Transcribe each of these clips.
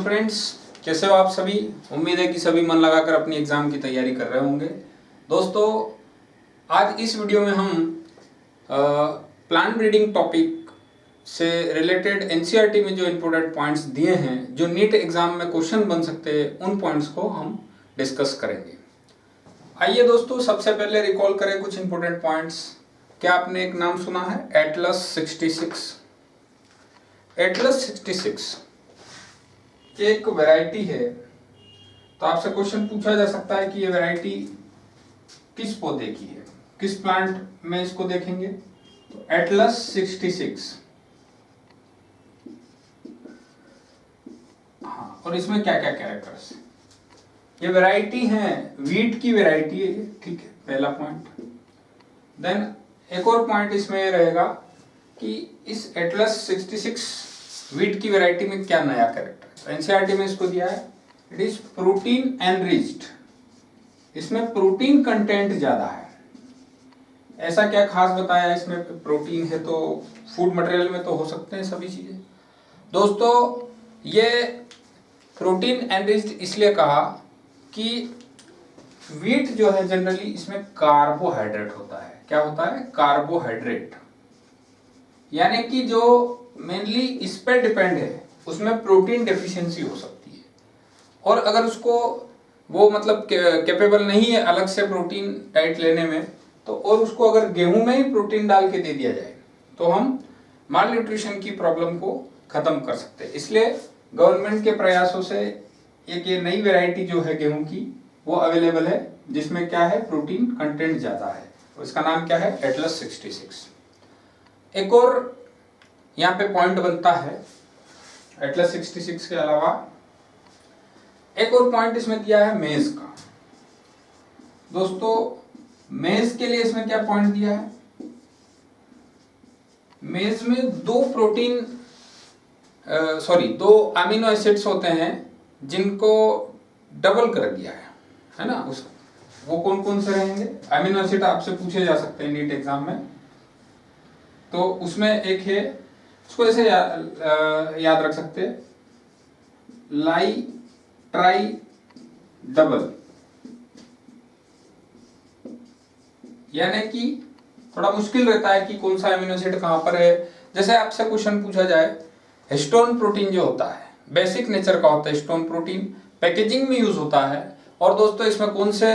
Hello friends, कैसे हो आप सभी। उम्मीद है कि सभी मन लगाकर अपनी एग्जाम की तैयारी कर रहे होंगे। दोस्तों, आज इस वीडियो में हम प्लांट ब्रीडिंग टॉपिक से रिलेटेड एनसीईआरटी में जो इम्पोर्टेंट पॉइंट्स दिए हैं, जो नीट एग्जाम में क्वेश्चन बन सकते हैं, उन पॉइंट्स को हम डिस्कस करेंगे। आइए दोस्तों, सबसे पहले रिकॉल करें कुछ इंपॉर्टेंट पॉइंट्स। क्या आपने एक नाम सुना है, एटलस 66? एटलस 66 एक वैरायटी है। तो आपसे क्वेश्चन पूछा जा सकता है कि ये वैरायटी किस पौधे की है, किस प्लांट में इसको देखेंगे। तो एटलस 66, हाँ, और इसमें क्या क्या कैरेक्टर्स। ये वैरायटी है, वीट की वैरायटी है ये, ठीक है, पहला पॉइंट। देन एक और पॉइंट इसमें ये रहेगा कि इस एटलस 66 वीट की वैरायटी में क्या नया कैरेक्टर है। एनसीईआरटी में इसको दिया है, इट इज प्रोटीन एनरिच्ड, इसमें प्रोटीन कंटेंट ज्यादा है। ऐसा क्या खास बताया इसमें प्रोटीन है, तो फूड मटेरियल में तो हो सकते हैं सभी चीजें। दोस्तों, ये प्रोटीन एनरिच्ड इसलिए कहा कि वीट जो है जनरली इसमें कार्बोहाइड्रेट होता है। क्या होता है? कार्बोहाइड्रेट, यानी कि जो मेनली इस पर डिपेंड है उसमें प्रोटीन डेफिशिएंसी हो सकती है। और अगर उसको वो मतलब कैपेबल नहीं है अलग से प्रोटीन डाइट लेने में, तो और उसको अगर गेहूं में ही प्रोटीन डाल के दे दिया जाए तो हम माल न्यूट्रिशन की प्रॉब्लम को खत्म कर सकते हैं। इसलिए गवर्नमेंट के प्रयासों से एक ये नई वैरायटी जो है गेहूं की, वो अवेलेबल है, जिसमें क्या है, प्रोटीन कंटेंट ज्यादा है। उसका नाम क्या है? एटलस 66। एक और यहाँ पे पॉइंट बनता है एटलस 66 के अलावा, एक और पॉइंट इसमें दिया है मेज का। दोस्तों, मेज के लिए इसमें क्या पॉइंट दिया है? मेज में दो अमीनो एसिड्स होते हैं जिनको डबल कर दिया है ना। वो कौन कौन से रहेंगे? अमीनो एसिड आपसे पूछे जा सकते हैं नीट एग्जाम में। तो उसमें एक है, उसको ऐसे याद रख सकते हैं, लाई ट्राई डबल, यानी कि थोड़ा मुश्किल रहता है कि कौन सा अमीनो एसिड कहां पर है। जैसे आपसे क्वेश्चन पूछा जाए, हिस्टोन प्रोटीन जो होता है बेसिक नेचर का होता है, हिस्टोन प्रोटीन पैकेजिंग में यूज होता है। और दोस्तों, इसमें कौन से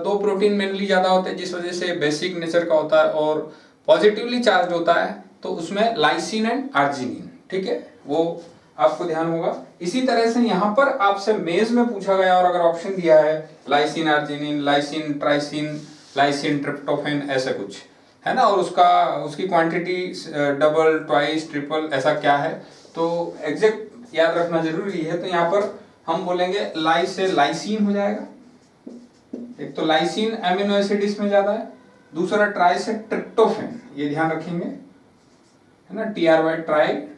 दो प्रोटीन मेनली ज्यादा होते हैं जिस वजह से बेसिक नेचर का होता है और पॉजिटिवली चार्ज होता है? तो उसमें लाइसिन एंड आर्जिनिन, ठीक है, वो आपको ध्यान होगा। इसी तरह से यहाँ पर आपसे मेज में पूछा गया और अगर ऑप्शन दिया है lysine arginine, lysine tricine, lysine tryptophan, ऐसे कुछ है ना, और उसकी क्वांटिटी डबल, ट्वाइस, ट्रिपल, ऐसा क्या है, तो एग्जैक्ट याद रखना जरूरी है। तो यहाँ पर हम बोलेंगे लाई से लाइसिन हो जाएगा। एक तो लाइसिन एमिनो एसिड इसमें ज्यादा है, दूसरा ट्राई से ट्रिप्टोफेन, ये ध्यान रखेंगे, है ना, TRY,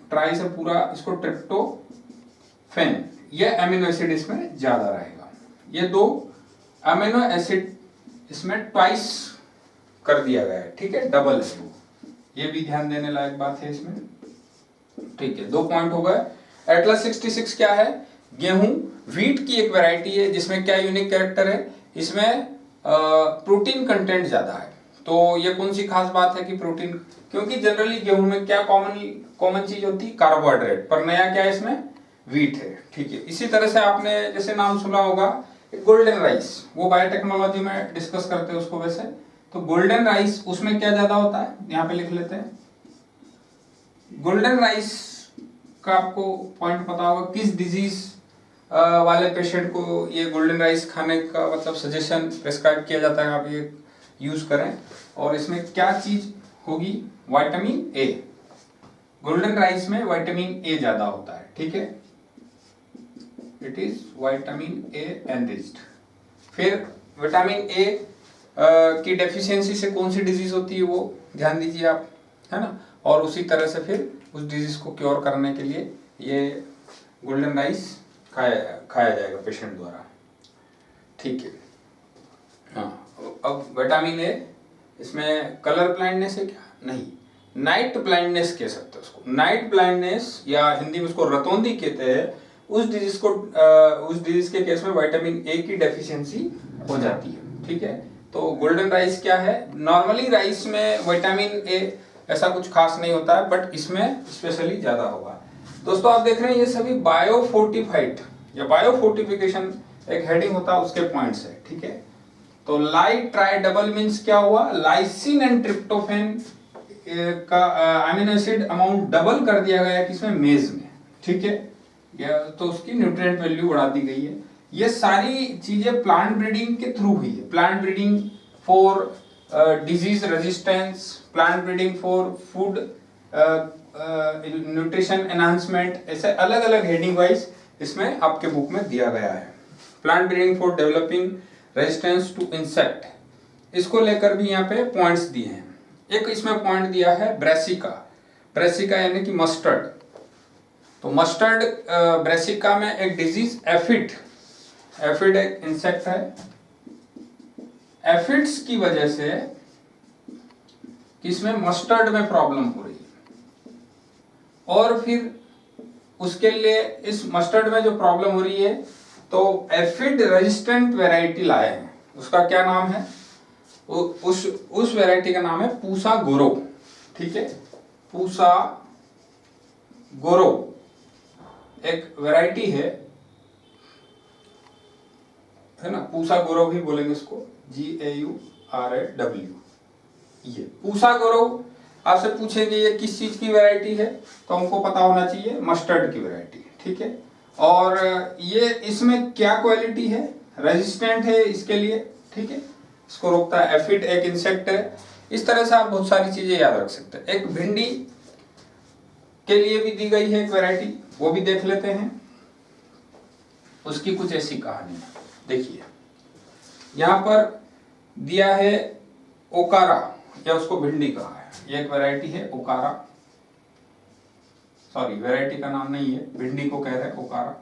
ट्राई से पूरा इसको ट्रिप्टोफेन, ये एमिनो एसिड इसमें ज्यादा रहेगा। ये दो अमीनो एसिड इसमें ट्वाइस कर दिया गया है, ठीक है, डबल है वो, ये भी ध्यान देने लायक बात है इसमें, ठीक है। दो पॉइंट हो गए। एटलस 66 क्या है? गेहूं वीट की एक वैरायटी है जिसमें क्या यूनिक कैरेक्टर है, इसमें प्रोटीन कंटेंट ज्यादा है। तो ये कौन सी खास बात है कि प्रोटीन, क्योंकि जनरली गेहूं में क्या कॉमन चीज होती है? कार्बोहाइड्रेट, पर नया क्या है इसमें? वीट है, ठीक है। इसी तरह से आपने जैसे नाम सुना होगा गोल्डन राइस, वो बायोटेक्नोलॉजी में डिस्कस करते हैं उसको वैसे। तो गोल्डन राइस, उसमें क्या ज्यादा होता है, यहाँ पे लिख लेते हैं। गोल्डन राइस का आपको पॉइंट पता होगा, किस डिजीज वाले पेशेंट को ये गोल्डन राइस खाने का मतलब सजेशन प्रेस्क्राइब किया जाता है, आप ये यूज करें। और इसमें क्या चीज होगी? Vitamin A. गोल्डन राइस में विटामिन ए ज्यादा होता है, ठीक है, it is vitamin A enriched. फिर विटामिन ए की डेफिशिएंसी से कौन सी डिजीज होती है वो ध्यान दीजिए आप, है ना। और उसी तरह से फिर उस डिजीज को क्योर करने के लिए ये गोल्डन राइस खाया जाएगा पेशेंट द्वारा, ठीक है। हाँ, अब विटामिन ए, इसमें कलर ब्लाइंडनेस है क्या? नहीं, नाइट ब्लाइंडनेस कह सकते हैं उसको। नाइट ब्लाइंडनेस, या हिंदी में उसको रतौंधी कहते हैं, उस डिजीज के केस में विटामिन ए की डेफिशिएंसी हो जाती है। ठीक है, तो गोल्डन राइस क्या है, नॉर्मली राइस में विटामिन ए ऐसा कुछ खास नहीं होता है, बट इसमें स्पेशली ज्यादा होगा। दोस्तों आप देख रहे हैं ये सभी बायोफोर्टिफाइड या बायोफोर्टिफिकेशन एक हेडिंग होता है, उसके पॉइंट्स है। ठीक है, तो लाइट ट्राई डबल मीन्स क्या हुआ, लाइसिन एंड ट्रिप्टोफैन का अमीनो एसिड अमाउंट डबल कर दिया गया किसमें, मेज में। ठीक है, तो उसकी न्यूट्रिएंट वैल्यू बढ़ा दी गई है। ये सारी चीजें प्लांट ब्रीडिंग के थ्रू हुई है। Plant breeding for disease resistance, plant breeding for food nutrition enhancement, ऐसे अलग अलग हेडिंग वाइज इसमें आपके बुक में दिया गया है। Plant breeding for developing resistance to insect, इसको लेकर भी यहाँ पे पॉइंट्स दिए हैं। एक इसमें पॉइंट दिया है ब्रेसिका, ब्रेसिका यानी कि मस्टर्ड। तो मस्टर्ड ब्रेसिका में एक डिजीज एफिड, एफिड एक इंसेक्ट है, एफिड्स की वजह से किसमें, मस्टर्ड में प्रॉब्लम हो रही है। और फिर उसके लिए इस मस्टर्ड में जो प्रॉब्लम हो रही है, तो एफिड रेजिस्टेंट वैरायटी लाए हैं। उसका क्या नाम है, उस वैरायटी का नाम है पूसा गोरो। ठीक है, पूसा गोरो एक वैरायटी है ना, पूसा गोरो भी बोलेंगे इसको, GAURAW। ये पूसा गोरो आपसे पूछेंगे ये किस चीज की वैरायटी है, तो हमको पता होना चाहिए मस्टर्ड की वैरायटी है। ठीक है, और ये इसमें क्या क्वालिटी है, रेजिस्टेंट है इसके लिए। ठीक है, इसको रोकता है, एफिड एक इंसेक्ट है। इस तरह से आप बहुत सारी चीजें याद रख सकते हैं। एक भिंडी के लिए भी दी गई है एक वैरायटी, वो भी देख लेते हैं। उसकी कुछ ऐसी कहानी है, देखिए यहां पर दिया है ओकारा, या उसको भिंडी कहा है। ये एक वैरायटी है ओकारा, सॉरी वैरायटी का नाम नहीं है, भिंडी को कह रहे हैं ओकारा।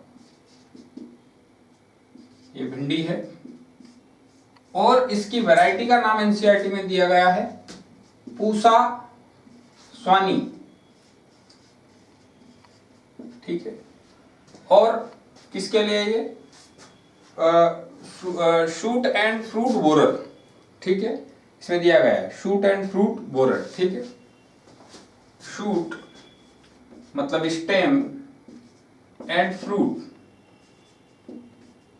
ये भिंडी है और इसकी वैरायटी का नाम एनसीईआरटी में दिया गया है पूसा स्वानी। ठीक है, और किसके लिए ये, शूट एंड फ्रूट बोरर। ठीक है, इसमें दिया गया है शूट एंड फ्रूट बोरर। ठीक है, शूट मतलब स्टेम एंड फ्रूट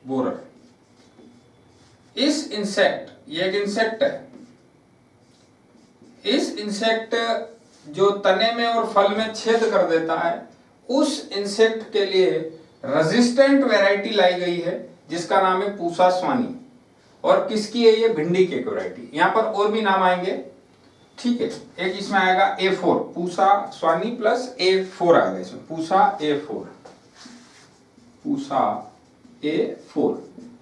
बोरर। इस इंसेक्ट, ये एक इंसेक्ट है, इस इंसेक्ट जो तने में और फल में छेद कर देता है, उस इंसेक्ट के लिए रेजिस्टेंट वैरायटी लाई गई है जिसका नाम है पूसा स्वानी। और किसकी है ये, भिंडी की वैरायटी। यहां पर और भी नाम आएंगे। ठीक है, एक इसमें आएगा A4, Pusa Swani plus A4 आएगा इसमें, पूसा A4, पूसा A4।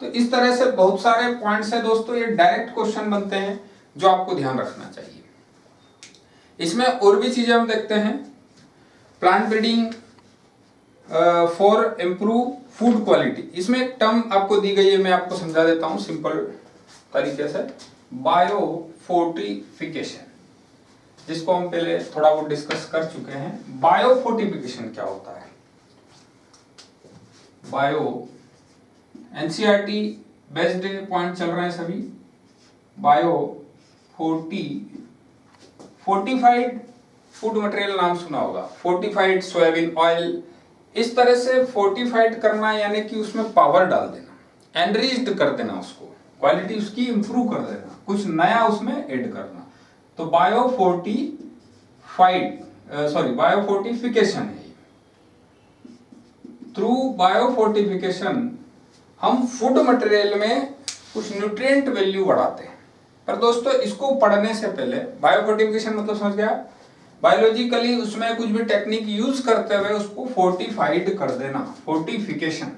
तो इस तरह से बहुत सारे पॉइंट्स हैं दोस्तों, ये डायरेक्ट क्वेश्चन बनते हैं जो आपको ध्यान रखना चाहिए। इसमें और भी चीजें हम देखते हैं। Plant breeding for improve food quality, इसमें एक टर्म आपको दी गई है, मैं आपको समझा देता हूं सिंपल तरीके से। बायोफोर्टिफिकेशन, जिसको हम पहले थोड़ा बहुत डिस्कस कर चुके हैं। बायोफोर्टिफिकेशन क्या होता है, बायो एनसीईआरटी बेस्ड पॉइंट चल रहे हैं सभी। बायो फोर्टिफाइड फूड मटेरियल नाम सुना होगा, फोर्टिफाइड सोयाबीन ऑयल। इस तरह से फोर्टिफाइड करना यानी कि उसमें पावर डाल देना, एनरिच्ड कर देना, उसको क्वालिटी उसकी इंप्रूव कर देना, कुछ नया उसमें ऐड करना। तो बायोफोर्टिफिकेशन है। थ्रू बायोफोर्टिफिकेशन हम फूड मटेरियल में कुछ न्यूट्रिएंट वैल्यू बढ़ाते हैं। पर दोस्तों इसको पढ़ने से पहले, बायोफोर्टिफिकेशन मतलब समझ गया, बायोलॉजिकली उसमें कुछ भी टेक्निक यूज करते हुए उसको फोर्टिफाइड कर देना, फोर्टिफिकेशन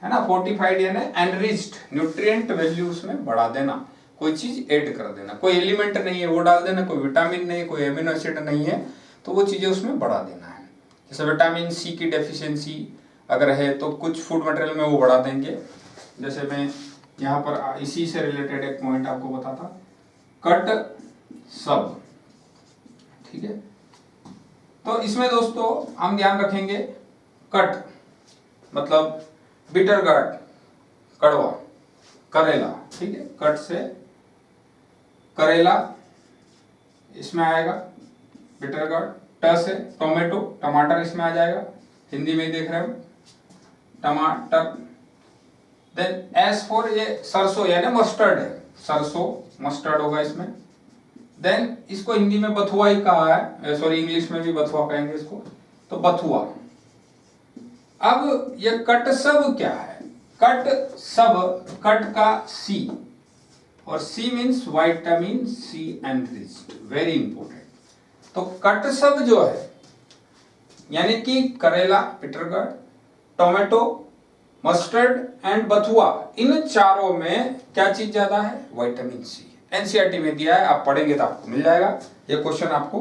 है ना। फोर्टिफाइड यानी एनरिच्ड, न्यूट्रिएंट वैल्यू उसमें बढ़ा देना, कोई चीज ऐड कर देना, कोई एलिमेंट नहीं है वो डाल देना, कोई विटामिन नहीं है, कोई एमिनो एसिड नहीं है, तो वो चीजें उसमें बढ़ा देना है। जैसे विटामिन सी की डेफिशिएंसी अगर है तो कुछ फूड मटेरियल में वो बढ़ा देंगे। जैसे मैं यहाँ पर इसी से रिलेटेड एक पॉइंट आपको बताता, कट सब। ठीक है, तो इसमें दोस्तों हम ध्यान रखेंगे कट मतलब बिटर गार्ड कड़वा, करेला, ठीक है, कट से करेला इसमें आएगा, बिटर गार्ड। ट से टोमेटो, टमाटर इसमें आ जाएगा, हिंदी में देख रहे हो टमाटर। देन एस फॉर ये सरसों यानी मस्टर्ड है, सरसों मस्टर्ड होगा इसमें। देन इसको हिंदी में बथुआ ही कहा है, सॉरी इंग्लिश में भी बथुआ कहेंगे इसको, तो बथुआ। अब ये कट सब क्या है? कट सब, कट का सी, और C means vitamin C enriched, very important. तो कट सब जो है यानी कि करेला, bitter gourd, tomato, mustard and bathua, इन चारों में क्या चीज ज्यादा है? विटामिन सी। एनसीईआरटी में दिया है, आप पढ़ेंगे तो आपको मिल जाएगा। ये क्वेश्चन आपको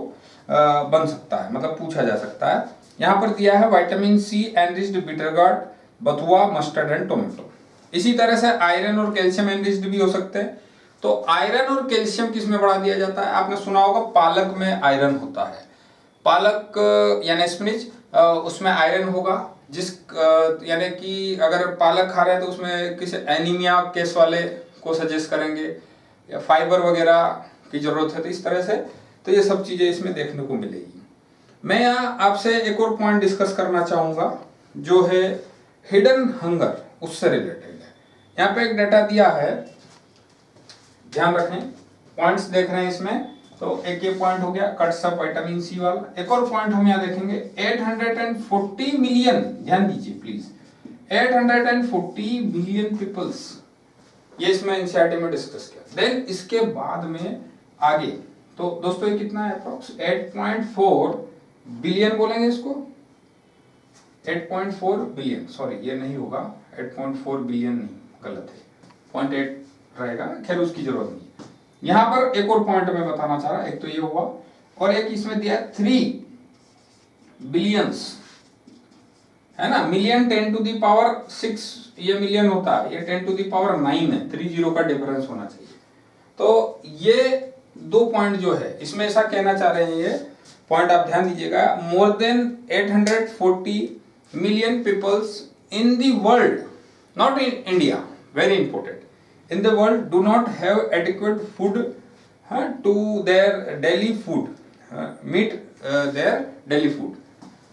बन सकता है, मतलब पूछा जा सकता है। यहां पर दिया है vitamin C enriched bitter gourd, bathua, mustard and tomato. इसी तरह से आयरन और कैल्शियम एनरिच्ड भी हो सकते हैं। तो आयरन और कैल्शियम किस में बढ़ा दिया जाता है? आपने सुना होगा पालक में आयरन होता है, पालक यानी स्पिनच, उसमें आयरन होगा। जिस यानी कि अगर पालक खा रहे हैं तो उसमें किसी एनीमिया केस वाले को सजेस्ट करेंगे, या फाइबर वगैरह की जरूरत है, तो इस तरह से तो ये सब चीजें इसमें देखने को मिलेगी। मैं यहाँ आपसे एक और पॉइंट डिस्कस करना चाहूंगा जो है हिडन हंगर, उससे रिलेटेड है। यहाँ पे एक डाटा दिया है, ध्यान रखें, पॉइंट्स देख रहे हैं इसमें। तो एक ये पॉइंट हो गया कट सब विटामिन सी वाला। एक और पॉइंट हम यहाँ देखेंगे 840 मिलियन, ध्यान दीजिए प्लीज, 840 मिलियन पीपल्स, ये इसमें एनसीईआरटी में डिस्कस किया। देन इसके बाद में आगे, तो दोस्तों ये कितना है? अप्रोक्स 8.4 बिलियन बोलेंगे इसको, 8.4 बिलियन, सॉरी ये नहीं होगा, 8.4 बिलियन नहीं, गलत है, 0.8 रहेगा, खैर उसकी जरूरत नहीं। यहां पर एक और पॉइंट मैं बताना चाह रहा, एक तो ये हुआ, और एक इसमें दिया 3 बिलियंस, है ना, मिलियन 10 टू द पावर 6 ये मिलियन होता है, ये 10 टू द पावर 9 है, 30 का डिफरेंस होना चाहिए। तो ये 2 पॉइंट जो है इसमें ऐसा कहना चाह रहे हैं, ये पॉइंट आप ध्यान दीजिएगा, more than 840 million peoples in the world, not in India, very important, in the world do not have adequate food to their daily food, meet their daily food।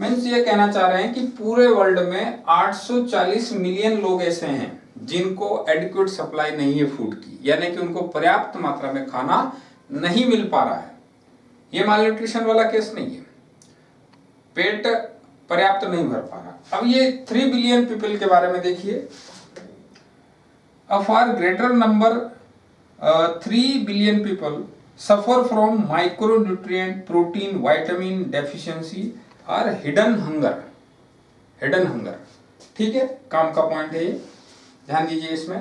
Means ये कहना चाह रहे हैं कि पूरे वर्ल्ड में 840 मिलियन लोग ऐसे हैं जिनको एडिक्वेट सप्लाई नहीं है फूड की, यानी कि उनको पर्याप्त मात्रा में खाना नहीं मिल पा रहा है। ये मालन्यूट्रिशन वाला केस नहीं है, पेट पर्याप्त नहीं भर पा रहा। अब ये 3 बिलियन पीपल के बारे में देखिए, a far greater number 3 billion people suffer from micronutrient, protein, vitamin deficiency or hidden hunger, hidden hunger, ठीक है, काम का पॉइंट है ये, ध्यान दीजिए। इसमें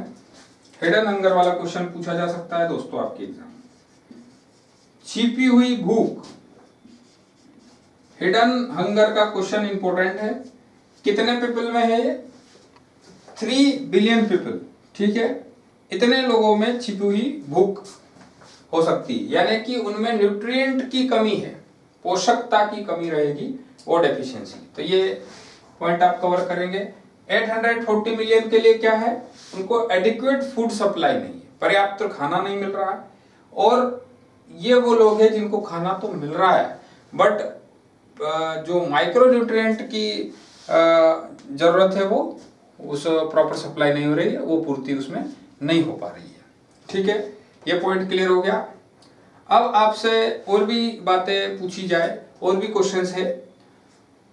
हिडन हंगर वाला क्वेश्चन पूछा जा सकता है दोस्तों आपके एग्जाम। छिपी हुई भूख, हिडन हंगर का क्वेश्चन इंपॉर्टेंट है। कितने पीपल में है ये? 3 बिलियन पीपल, ठीक है, इतने लोगों में छिपी हुई भूख हो सकती है, यानी कि उनमें न्यूट्रिएंट की कमी है, पोषकता की कमी रहेगी, वो डेफिशिएंसी। तो ये पॉइंट आप कवर करेंगे। 840 मिलियन के लिए क्या है? उनको एडिक्वेट फूड सप्लाई नहीं है, पर्याप्त खाना नहीं मिल रहा है। और ये वो लोग हैं जिनको खाना तो मिल रहा है, बट जो माइक्रो न्यूट्रिएंट की जरूरत है वो उस प्रॉपर सप्लाई नहीं हो रही है, वो पूर्ति उसमें नहीं हो पा रही है, ठीक है, ये पॉइंट क्लियर हो गया। अब आपसे और भी बातें पूछी जाए, और भी क्वेश्चंस है।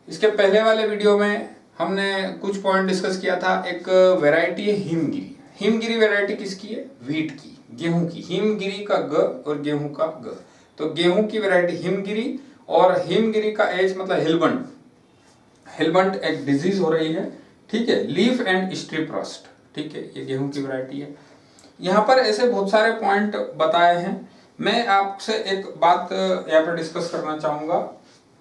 इसके पहले वाले वीडियो में हमने कुछ पॉइंट डिस्कस किया था। एक वैरायटी है हिमगिरी। हिमगिरी वैरायटी किसकी है? व्हीट की, गेहूं की। हिमगिरी का ग और गेहूं का ग, तो गेहूं की वैरायटी हिमगिरी। और हिमगिरी का एज मतलब हिलबंट, हिलबंट एक डिजीज हो रही है, ठीक है, लीफ एंड स्ट्रिप रस्ट, ठीक है, ये गेहूं की वैरायटी है। यहाँ पर ऐसे बहुत सारे पॉइंट बताए हैं। मैं आपसे एक बात यहाँ पर डिस्कस करना चाहूंगा,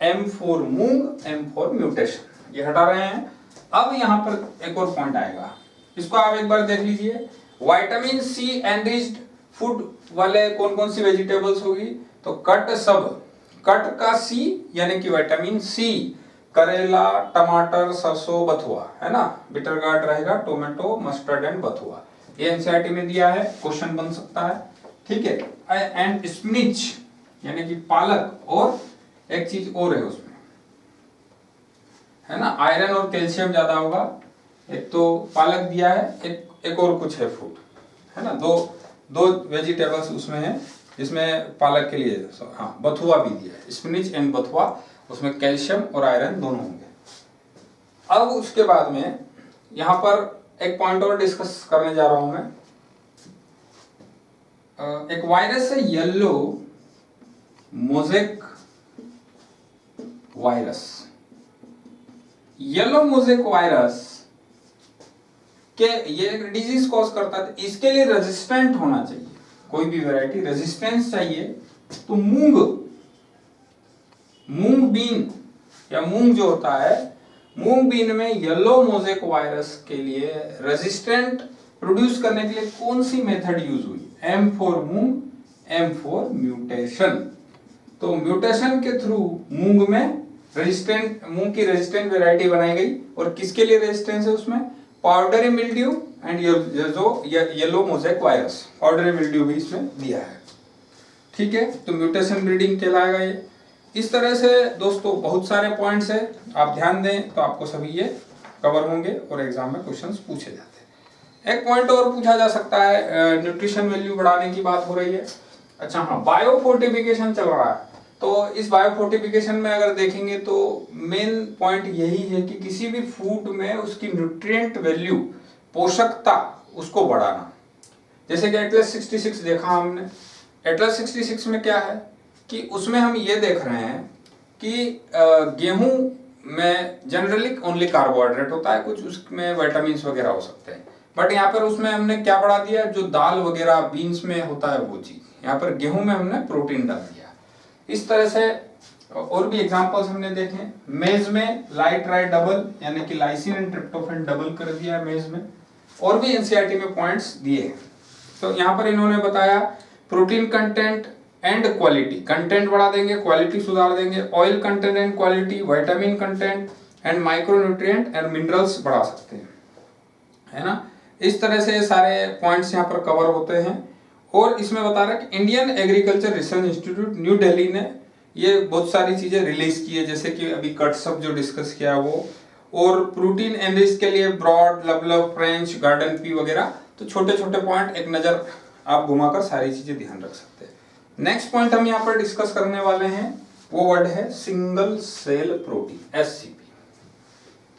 M for moong, M for mutation, ये हटा रहे हैं। अब यहाँ पर एक और पॉइंट आएगा, इसको आप एक बार देख लीजिए। विटामिन सी एनरिच्ड फूड वाले कौन कौन सी वेजिटेबल्स होगी? तो कट सब, कट का सी यानी कि विटामिन सी, करेला, टमाटर, सरसों, बथुआ, है ना, बिटर गार्ड रहेगा, टोमेटो, मस्टर्ड एंड बथुआ। ये एनसीईआरटी में दिया है, क्वेश्चन बन सकता है, ठीक है। एंड स्पिनिच यानी कि पालक, और एक चीज और है उसमें, है ना, आयरन और कैल्शियम ज्यादा होगा। एक तो पालक दिया है, एक और कुछ है फ्रूट, है ना, दो वेजिटेबल्स उसमें है जिसमें पालक के लिए, हाँ, बथुआ भी दिया है, स्पिनिच एंड बथुआ, उसमें कैल्शियम और आयरन दोनों होंगे। अब उसके बाद में यहां पर एक पॉइंट और डिस्कस करने जा रहा हूं मैं। एक वायरस है yellow mosaic virus. Yellow mosaic virus के ये एक डिजीज कॉज करता है, इसके लिए रेजिस्टेंट होना चाहिए, कोई भी वैरायटी रेजिस्टेंस चाहिए। तो मूंग बीन या मूंग जो होता है, मूंग बीन में येलो मोज़ेक वायरस के लिए रेजिस्टेंट प्रोड्यूस करने के लिए कौन सी मेथड यूज हुई? M for moong, M for mutation. तो म्यूटेशन के थ्रू मूंग की रेजिस्टेंट वैरायटी बनाई गई। और किसके लिए रेजिस्टेंस है उसमें? Powdery mildew and yellow mosaic virus, powdery mildew भी इसमें दिया है, ठीक है। तो म्यूटेशन ब्रीडिंग कहलाएगा ये। इस तरह से दोस्तों बहुत सारे पॉइंट्स है, आप ध्यान दें तो आपको सभी ये कवर होंगे और एग्जाम में क्वेश्चंस पूछे जाते हैं। एक पॉइंट और पूछा जा सकता है, न्यूट्रिशन वैल्यू बढ़ाने की बात हो रही है। अच्छा हाँ, बायो फोर्टिफिकेशन चल रहा है। तो इस बायो फोर्टिफिकेशन में अगर देखेंगे तो मेन पॉइंट यही है कि किसी भी फूड में उसकी न्यूट्रिएंट वैल्यू, पोषकता, उसको बढ़ाना। जैसे कि एटलस 66 देखा हमने, एटलस 66 में क्या है कि उसमें हम ये देख रहे हैं कि गेहूं में जनरली ओनली कार्बोहाइड्रेट होता है, कुछ उसमें विटामिन वगैरह हो सकते हैं, बट यहाँ पर उसमें हमने क्या बढ़ा दिया, जो दाल वगैरह बीन्स में होता है वो चीज, यहाँ पर गेहूं में हमने प्रोटीन डाल दिया। इस तरह से और भी एग्जांपल्स हमने देखे। मेज में लाइट राइट डबल यानी कि लाइसिन एंड ट्रिप्टोफैन डबल कर दिया मेज में। और भी एनसीईआरटी में पॉइंट्स दिए। तो यहाँ पर इन्होंने बताया protein content and quality, content बढ़ा देंगे, क्वालिटी सुधार देंगे, oil content and quality, vitamin content and micronutrient and minerals बढ़ा सकते हैं, है ना। इस तरह से सारे पॉइंट्स यहाँ पर कवर होते हैं। और इसमें बता रहा है कि Indian agriculture research institute new Delhi ने ये बहुत सारी चीजें रिलीज की है, जैसे कि अभी कट्सअप जो डिस्कस किया वो, और प्रोटीन एनरिच के लिए ब्रॉड, लवलव, फ्रेंच, गार्डन पी वगैरह। तो छोटे छोटे पॉइंट एक नजर आप घुमाकर सारी चीजें ध्यान रख सकते हैं। नेक्स्ट पॉइंट हम यहाँ पर डिस्कस करने वाले हैं, वो वर्ड है सिंगल सेल प्रोटीन, SCP।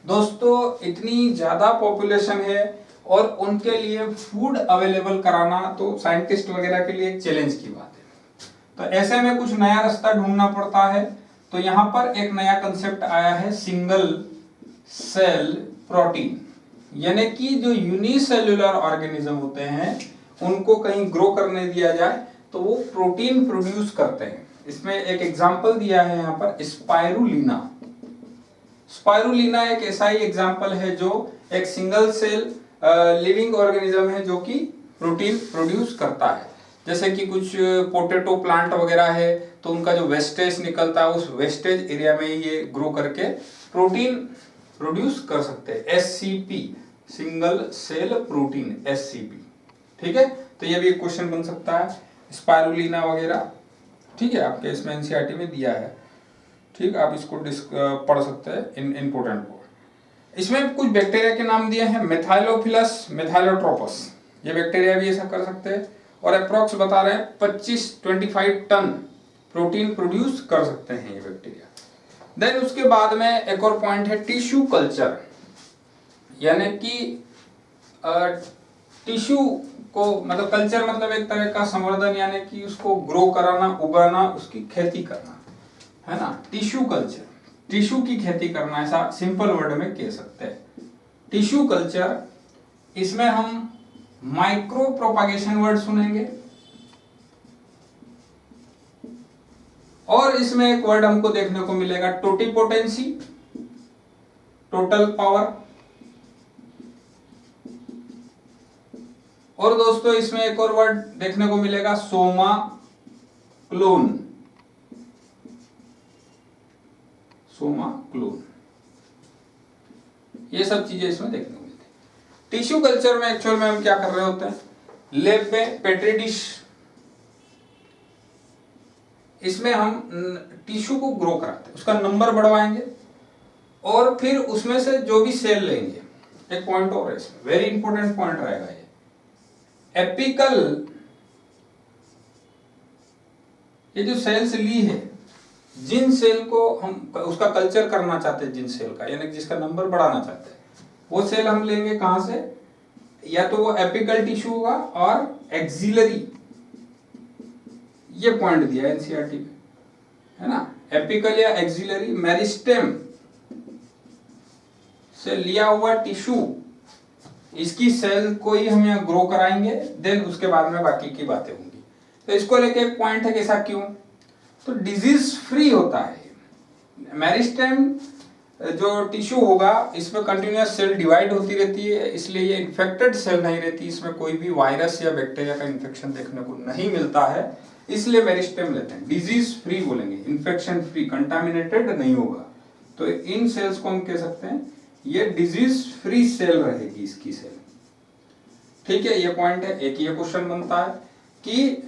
दोस्तों इतनी ज्यादा पॉपुलेशन है और उनके लिए फूड अवेलेबल कराना तो साइंटिस्ट वगैरह के लिए एक चैलेंज की बात है। तो ऐसे में कुछ नया रास्ता ढूंढना पड़ता है। तो यहाँ पर एक नया कंसेप्ट आया है सिंगल सेल प्रोटीन, यानी कि जो यूनिसेल्युलर ऑर्गेनिज्म होते हैं उनको कहीं ग्रो करने दिया जाए तो वो प्रोटीन प्रोड्यूस करते हैं। इसमें एक एग्जांपल दिया है यहाँ पर स्पाइरुलिना। स्पाइरुलिना एक ऐसा ही एग्जांपल है जो एक सिंगल सेल लिविंग ऑर्गेनिज्म है जो कि प्रोटीन प्रोड्यूस करता है। जैसे कि कुछ पोटैटो प्लांट वगैरह है तो उनका जो वेस्टेज निकलता है उस वेस्टेज एरिया में ये ग्रो करके प्रोटीन प्रोड्यूस कर सकते हैं। SCP, single cell protein, SCP, ठीक है। तो ये भी एक क्वेश्चन बन सकता है, स्पाइरुलिना वगैरह, ठीक है, आपके इसमें एनसीईआरटी में दिया है, ठीक, आप इसको पढ़ सकते हैं, इंपोर्टेंट वर्ड। इसमें कुछ बैक्टीरिया के नाम दिए हैं, मेथाइलोफिलस, मेथाइलोट्रोपस, ये बैक्टीरिया भी ऐसा कर सकते हैं। और अप्रोक्स बता रहे हैं 25 टन प्रोटीन प्रोड्यूस कर सकते हैं ये बैक्टीरिया। देन उसके बाद में एक और पॉइंट है टिश्यू कल्चर, यानी कि टिश्यू को मतलब कल्चर मतलब एक तरह का संवर्धन, यानी कि उसको ग्रो कराना, उगाना, उसकी खेती करना, है ना। टिश्यू कल्चर, टिश्यू की खेती करना, ऐसा सिंपल वर्ड में कह सकते हैं टिश्यू कल्चर। इसमें हम माइक्रो प्रोपागेशन वर्ड सुनेंगे और इसमें एक वर्ड हमको देखने को मिलेगा टोटिपोटेंसी, टोटल पावर। और दोस्तों इसमें एक और वर्ड देखने को मिलेगा सोमा क्लोन, सोमा क्लोन। ये सब चीजें इसमें देखने को मिलती है। टिश्यू कल्चर में एक्चुअल में हम क्या कर रहे होते हैं, लैब में पेट्री डिश, इसमें हम टिश्यू को ग्रो कराते हैं, उसका नंबर बढ़वाएंगे और फिर उसमें से जो भी सेल लेंगे, एक पॉइंट और है इसमें, वेरी इंपॉर्टेंट पॉइंट रहेगा ये, एपिकल, ये जो सेल्स ली है, जिन सेल को हम उसका कल्चर करना चाहते हैं, जिन सेल का यानी जिसका नंबर बढ़ाना चाहते हैं, वो सेल हम लेंगे कहां से, या तो वो एपिकल टिश्यू होगा और एक्सिलरी, ये पॉइंट दिया है एनसीईआरटी में, है ना, एपिकल या एक्सिलरी मेरिस्टेम से लिया हुआ टिश्यू, इसकी सेल को ही हम यहाँ ग्रो कराएंगे, देन उसके बाद में बाकी की बातें होंगी। तो इसको लेके एक पॉइंट है, कैसा क्यों, तो डिजीज फ्री होता है मेरिस्टेम, जो टिश्यू होगा इसमें कंटिन्यूअस सेल डिवाइड होती रहती है, इसलिए ये इन्फेक्टेड सेल नहीं रहती, इसमें कोई भी वायरस या बैक्टीरिया का इन्फेक्शन देखने को नहीं मिलता है, इसलिए मेरिस्टेम लेते हैं। डिजीज फ्री बोलेंगे, इन्फेक्शन फ्री, कंटामिनेटेड नहीं होगा, तो इन सेल्स को हम कह सकते हैं ये डिजीज फ्री सेल रहेगी इसकी सेल। ठीक है, ये पॉइंट है। एक ये क्वेश्चन बनता है कि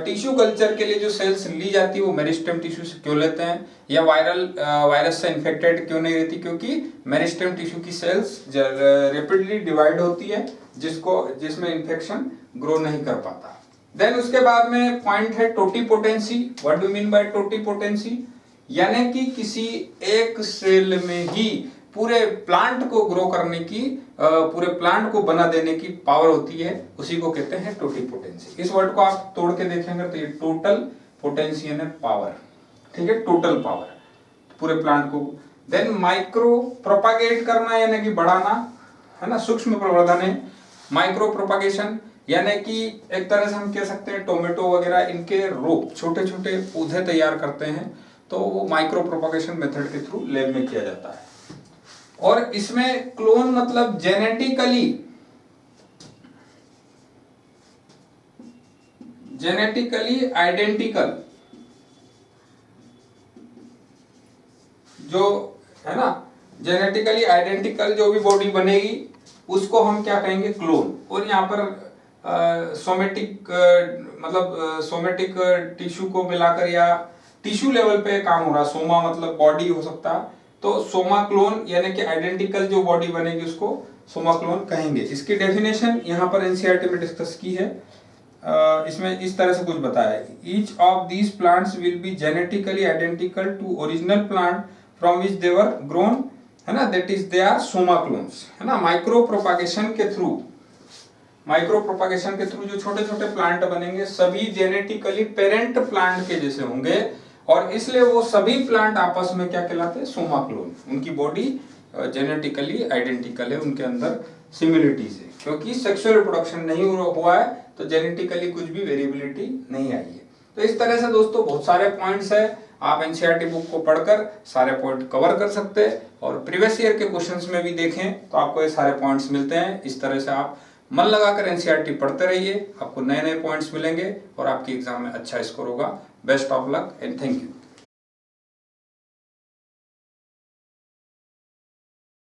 टिश्यू कल्चर के लिए जो सेल्स ली जाती है वो मेरिस्टेम टिश्यू से क्यों लेते हैं, या वायरस से इन्फेक्टेड क्यों नहीं रहती, क्योंकि मेरिस्टेम टिश्यू की सेल्स रैपिडली डिवाइड होती है, जिसमें इन्फेक्शन ग्रो नहीं कर पाता। देन उसके बाद में पॉइंट है totipotency. What do mean by totipotency, यानी कि किसी एक सेल में ही पूरे प्लांट को ग्रो करने की, पूरे प्लांट को बना देने की पावर होती है, उसी को कहते हैं टोटीपोटेंसी। इस वर्ड को आप तोड़ के देखेंगे तो ये टोटल पोटेंसी यानी पावर, ठीक है, टोटल पावर पूरे प्लांट को। देन माइक्रो प्रोपागेट करना यानी कि बढ़ाना, है ना, सूक्ष्म प्रवर्धन है माइक्रो प्रोपागेशन, यानी कि एक तरह से हम कह सकते हैं टोमेटो वगैरह इनके रोप, छोटे छोटे पौधे तैयार करते हैं, तो वो माइक्रो प्रोपागेशन मेथड के थ्रू लैब में किया जाता है। और इसमें क्लोन मतलब जेनेटिकली आइडेंटिकल, जो है ना, जेनेटिकली आइडेंटिकल जो भी बॉडी बनेगी उसको हम क्या कहेंगे, क्लोन। और यहाँ पर सोमेटिक मतलब सोमेटिक टिश्यू को मिलाकर या टिश्यू लेवल पे काम हो रहा, सोमा मतलब बॉडी हो सकता है, तो सोमा क्लोन यानी कि आइडेंटिकल जो बॉडी बनेगी उसको सोमा क्लोन कहेंगे। इसकी डेफिनेशन यहाँ पर एनसीईआरटी में डिस्कस की है, इसमें इस तरह से कुछ बताया है, each of these plants will be genetically identical to original plant from which they were grown, है ना, that is they are somaclones, है ना। माइक्रो प्रोपागेशन के थ्रू जो छोटे छोटे प्लांट बनेंगे सभी जेनेटिकली पेरेंट प्लांट के जैसे होंगे, और इसलिए वो सभी प्लांट आपस में क्या कहलाते हैं, सोमा क्लोन। उनकी बॉडी जेनेटिकली आइडेंटिकल है, उनके अंदर सिमिलरिटीज है, क्योंकि सेक्सुअल रिप्रोडक्शन नहीं हुआ है तो जेनेटिकली कुछ भी वेरिएबिलिटी नहीं आई है। तो इस तरह से दोस्तों बहुत सारे पॉइंट्स है, आप एनसीईआरटी बुक को पढ़कर सारे पॉइंट कवर कर सकते हैं, और प्रीवियस ईयर के क्वेश्चंस में भी देखें तो आपको ये सारे पॉइंट्स मिलते हैं। इस तरह से आप मन लगाकर एनसीईआरटी पढ़ते रहिए, आपको नए नए पॉइंट्स मिलेंगे और आपकी एग्जाम में अच्छा स्कोर होगा। Best of luck and thank you.